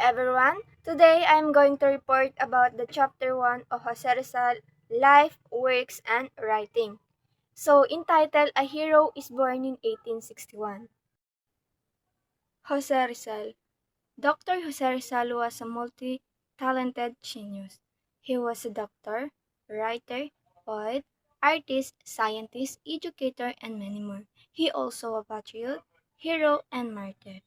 everyone. Today I'm going to report about the chapter 1 of Jose Rizal, Life, Works, and Writing. So, entitled A Hero is Born in 1861. Jose Rizal. Dr. Jose Rizal was a multi-talented genius. He was a doctor, writer, poet, artist, scientist, educator, and many more. He also a patriot, hero, and martyr.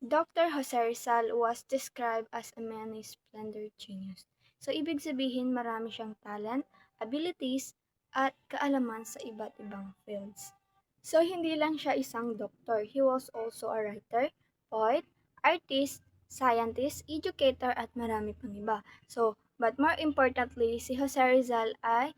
Dr. Jose Rizal was described as a many-splendored genius. So, ibig sabihin marami siyang talent, abilities, at kaalaman sa iba't ibang fields. So, hindi lang siya isang doktor. He was also a writer, poet, artist, scientist, educator, at marami pang iba. So, but more importantly, si Jose Rizal ay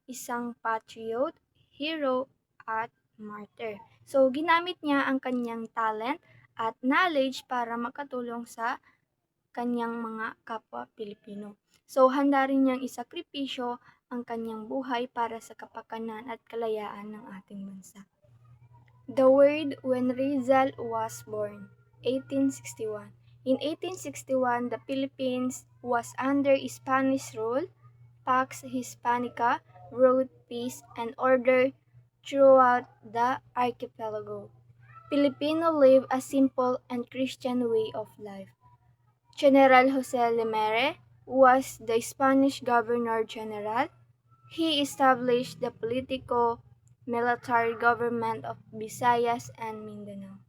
isang patriot, hero, at martyr. So, ginamit niya ang kanyang talent at knowledge para makatulong sa kanyang mga kapwa Pilipino. So, handa rin niyang isakripisyo ang kanyang buhay para sa kapakanan at kalayaan ng ating bansa. The word when Rizal was born, 1861. In 1861, the Philippines was under Spanish rule. Pax Hispanica brought peace and order throughout the archipelago. Filipino live a simple and Christian way of life. General Jose Lemere was the Spanish Governor-General. He established the politico-military government of Visayas and Mindanao.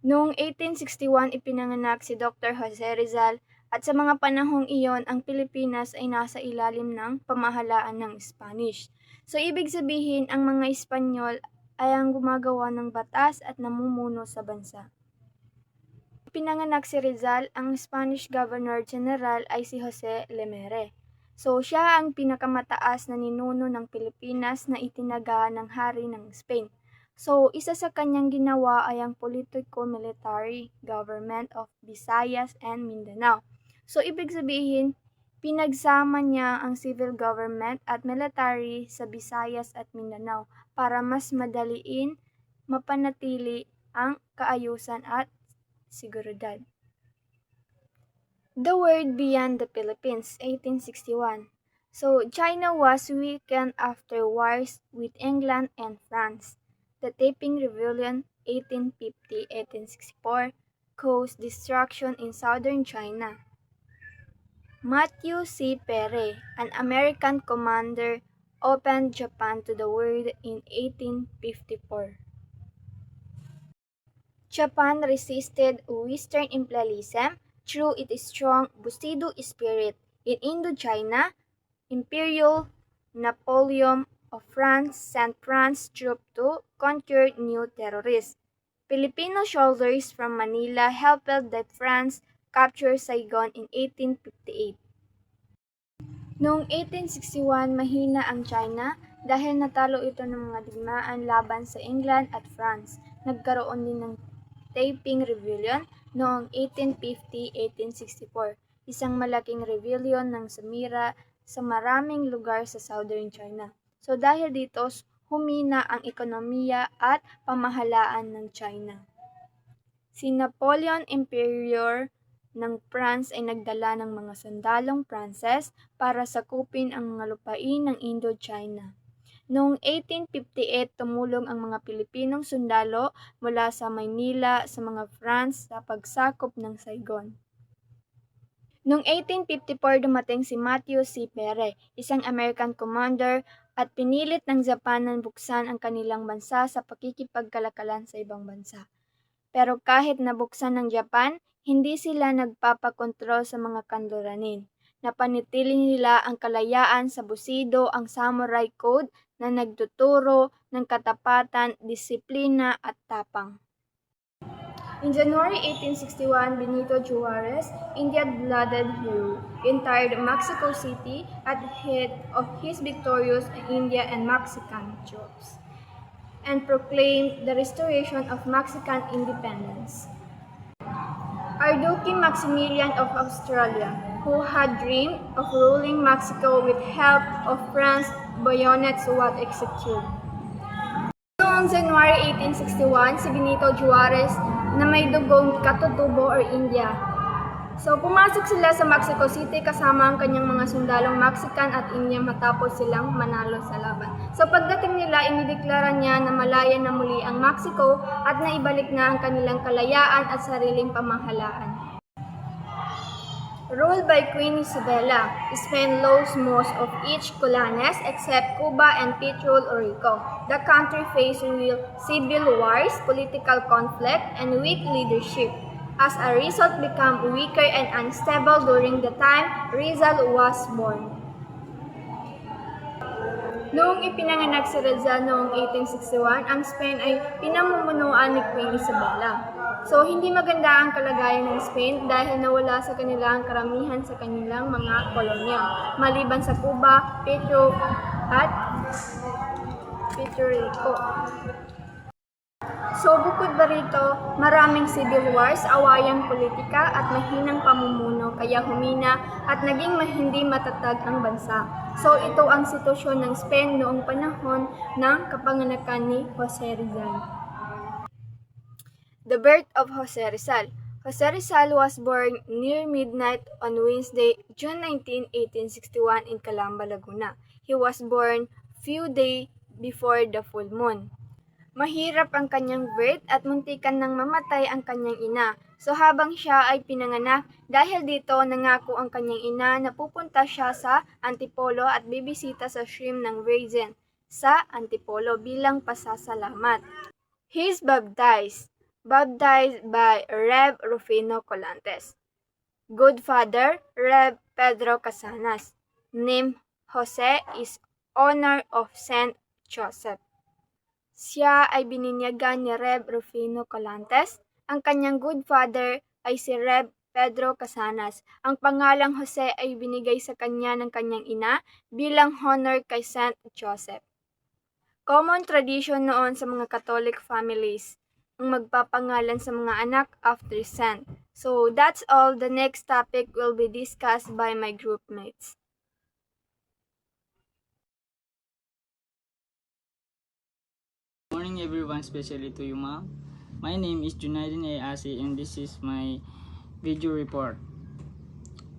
Noong 1861, ipinanganak si Dr. Jose Rizal at sa mga panahong iyon, ang Pilipinas ay nasa ilalim ng pamahalaan ng Spanish. So, ibig sabihin, ang mga Espanyol ay ang gumagawa ng batas at namumuno sa bansa. Pinanganak si Rizal, ang Spanish Governor-General ay si Jose Lemere. So, siya ang pinakamataas na ninuno ng Pilipinas na itinaga ng hari ng Spain. So, isa sa kanyang ginawa ay ang politico-military government of Visayas and Mindanao. So, ibig sabihin, pinagsama niya ang civil government at military sa Visayas at Mindanao para mas madaliin mapanatili ang kaayusan at seguridad. The word beyond the Philippines, 1861. So, China was weakened after wars with England and France. The Taiping Rebellion, 1850-1864, caused destruction in southern China. Matthew C. Perry, an American commander, opened Japan to the world in 1854. Japan resisted Western imperialism through its strong Bushido spirit. In Indochina, Imperial Napoleon of France sent France troops to conquer new territories. Filipino soldiers from Manila helped the France capture Saigon in 1858. Noong 1861, mahina ang China dahil natalo ito ng mga digmaan laban sa England at France. Nagkaroon din ng Taiping Rebellion noong 1850-1864, isang malaking rebellion ng sumira sa maraming lugar sa southern China. So dahil dito, humina ang ekonomiya at pamahalaan ng China. Si Napoleon Emperor ng France ay nagdala ng mga sundalong Pranses para sakupin ang mga lupain ng Indochina. Noong 1858, tumulong ang mga Pilipinong sundalo mula sa Maynila sa mga France sa pagsakop ng Saigon. Noong 1854, dumating si Matthew C. Perry, isang American commander, at pinilit ng Japan na buksan ang kanilang bansa sa pakikipagkalakalan sa ibang bansa. Pero kahit nabuksan ng Japan, hindi sila nagpapakontrol sa mga kanluranin. Napanitili nila ang kalayaan sa Bushido, ang samurai code na nagtuturo ng katapatan, disiplina at tapang. In January 1861, Benito Juarez, Indian-blooded hero, entered Mexico City at the head of his victorious India and Mexican troops, and proclaimed the restoration of Mexican independence. Archduke Maximilian of Australia, who had dreamed of ruling Mexico with help of France's bayonets, was executed. Noong January 1861, si Benito Juarez na may dugong katutubo or India So, pumasok sila sa Mexico City kasama ang kanyang mga sundalong Mexican at Indian matapos silang manalo sa laban. So, pagdating nila, inideklara niya na malaya na muli ang Mexico at naibalik na ang kanilang kalayaan at sariling pamahalaan. Ruled by Queen Isabella, Spain lost most of each colonies except Cuba and Puerto Rico. The country faced real civil wars, political conflict, and weak leadership. As a result, became weaker and unstable during the time Rizal was born. Noong ipinanganak si Rizal noong 1861, ang Spain ay pinamumunuan ni Queen Isabella. So, hindi maganda ang kalagayan ng Spain dahil nawala sa kanila ang karamihan sa kanilang mga kolonya, maliban sa Cuba, Puerto Rico. So, bukod ba rito, maraming civil wars, awayang politika at mahinang pamumuno kaya humina at naging hindi matatag ang bansa. So, ito ang sitwasyon ng Spain noong panahon ng kapanganakan ni Jose Rizal. The birth of Jose Rizal. Jose Rizal was born near midnight on Wednesday, June 19, 1861 in Calamba, Laguna. He was born few days before the full moon. Mahirap ang kanyang birth at muntikan nang mamatay ang kanyang ina. So habang siya ay pinanganak, dahil dito nangako ang kanyang ina na pupunta siya sa Antipolo at bibisita sa shrine ng Virgin sa Antipolo bilang pasasalamat. He is baptized by Rev. Rufino Colantes. Good Father, Rev. Pedro Casanas. Name Jose is honor of Saint Joseph. Siya ay bininyagan ni Rev. Rufino Colantes. Ang kanyang good father ay si Rev. Pedro Casanas. Ang pangalang Jose ay binigay sa kanya ng kanyang ina bilang honor kay Saint Joseph. Common tradition noon sa mga Catholic families ang magpapangalan sa mga anak after saint. So that's all. The next topic will be discussed by my group mates. Morning everyone, especially to you ma'am. My name is Junaidin A. Asi and this is my video report.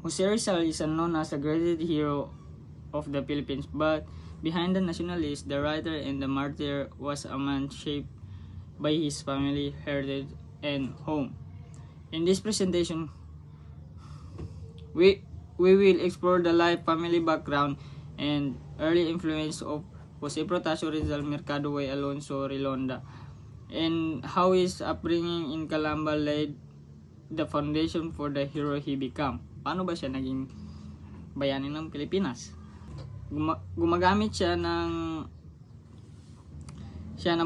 Jose Rizal is known as a great hero of the Philippines, but behind the nationalist, the writer, and the martyr was a man shaped by his family, heritage, and home. In this presentation, we will explore the life, family background, and early influence of Jose Protasio Rizal Mercado y Alonso Rilonda, and how his upbringing in Calamba laid the foundation for the hero he became. Paano ba siya naging bayani ng Pilipinas? Gumagamit siya ng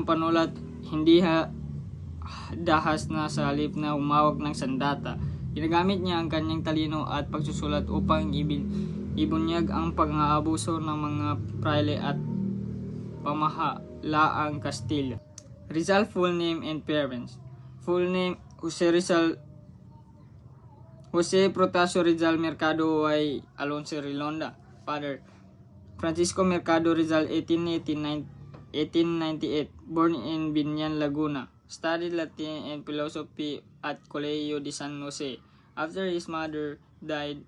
panulat, hindi dahas na sa halip na humawak ng sandata. Ginagamit niya ang kanyang talino at pagsusulat upang ibunyag ang pang-aabuso ng mga praile at pamahalaang Kastilya. Rizal full name and parents. Full name Jose Protasio Rizal Mercado y Alonso Rilonda. Father Francisco Mercado Rizal, 1898, born in Binyan, Laguna. Studied Latin and philosophy at Colegio de San Jose. After his mother died,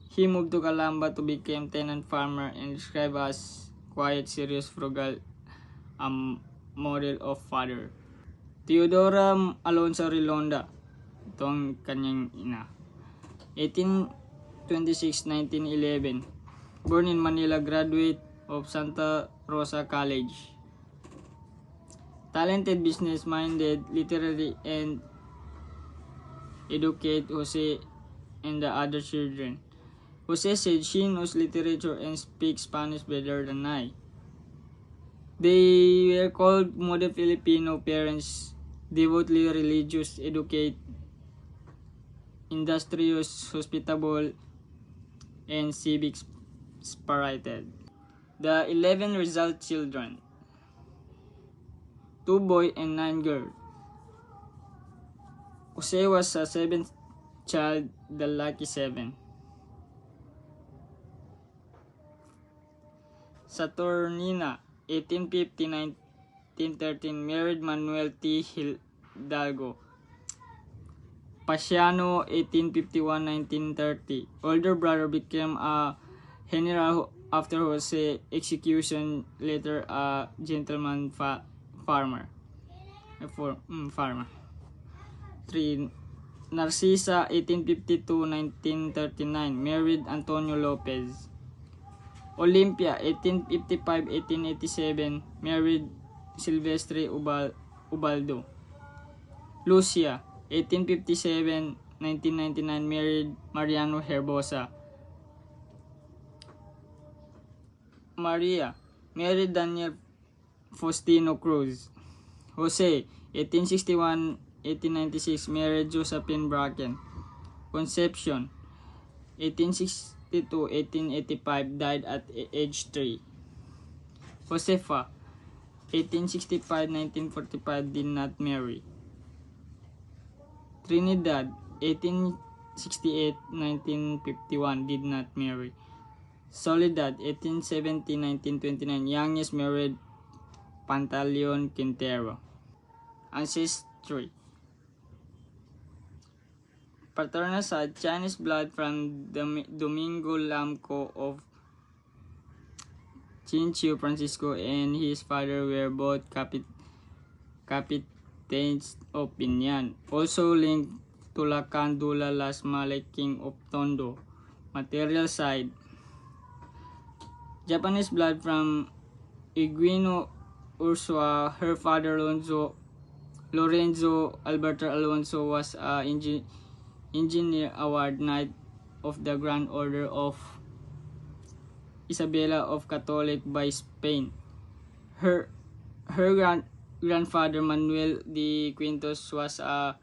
he moved to Calamba to become tenant farmer and described as quiet, serious, frugal, a model of father. Teodora Alonso Rilonda, ito ang kanyang ina. 1826-1911, born in Manila, graduate of Santa Rosa College. Talented, business-minded, literary, and educate Jose and the other children. Jose said she knows literature and speaks Spanish better than I. They were called model Filipino parents, devotedly religious, educate, industrious, hospitable, and civic spirited. The 11 Rizal children, 2 boys and 9 girls. Jose was a 7th child, the lucky 7. Saturnina, 1850-1913, married Manuel T. Hidalgo. Pasiano 1851-1930. Older brother became a general after Jose execution, later a gentleman farmer. Farmer. 3. Narcisa 1852-1939. Married Antonio Lopez. Olympia 1855-1887. Married Silvestre Ubaldo. Lucia 1857-1999. Married Mariano Herbosa. Maria married Daniel Faustino Cruz. Jose 1861-1896. married Josephine Bracken. Concepcion 1862-1885. died at age 3. Josefa 1865-1945. did not marry. Trinidad 1868-1951. did not marry. Soledad 1870-1929. youngest married Pantaleon Quintero. Ancestry. Paternal side, Chinese blood from Domingo Lamco of Chinchiu, Francisco, and his father were both capitanes of Binyan. Also linked to Lacandula Las Malay, king of Tondo. Material side, Japanese blood from Iguino Ursua. Her father Lorenzo Alberto Alonso was an engineer, award Knight of the Grand Order of Isabella of Catholic by Spain. Her grandfather Manuel de Quintos was a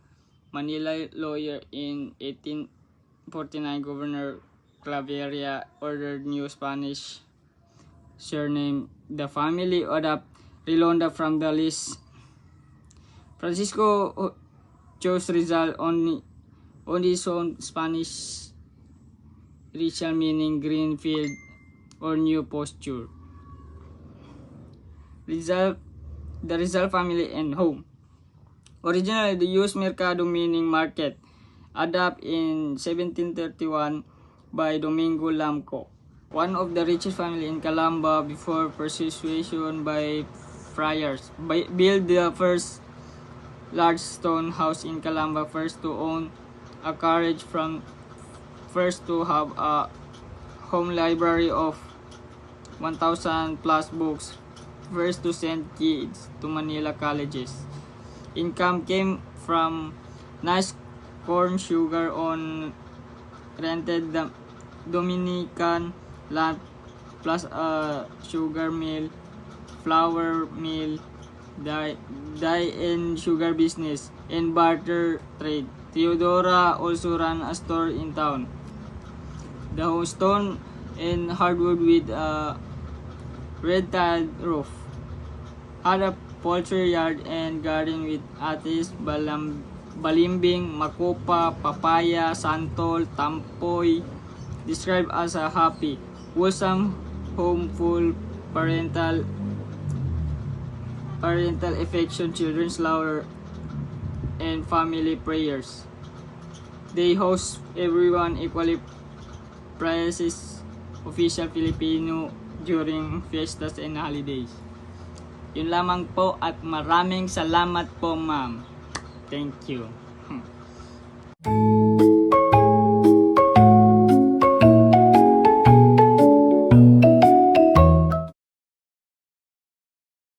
Manila lawyer. In 1849, Governor Claveria ordered new Spanish surname. The family adopted Rilonda from the list. Francisco chose Rizal only sound Spanish Rizal, meaning green field or new pasture. The Rizal family and home. Originally, the used mercado, meaning market, adopted in 1731 by Domingo Lamco, one of the richest family in Calamba. Before persuasion by friars, built the first large stone house in Calamba, first to own a carriage, first to have a home library of 1,000 plus books, first to send kids to Manila colleges. Income came from nice corn, sugar on rented Dominican land, plus a sugar mill, flour mill, dye and sugar business, and barter trade. Theodora also ran a store in town. The stone and hardwood with a red tiled roof. Had a poultry yard and garden with atis, balimbing, makopa, papaya, santol, tampoy. Described as a happy, wholesome home full parental affection, children's laughter, and family prayers. They host everyone equally, praises official Filipino during fiestas and holidays. Yun lamang po at maraming salamat po, ma'am. Thank you.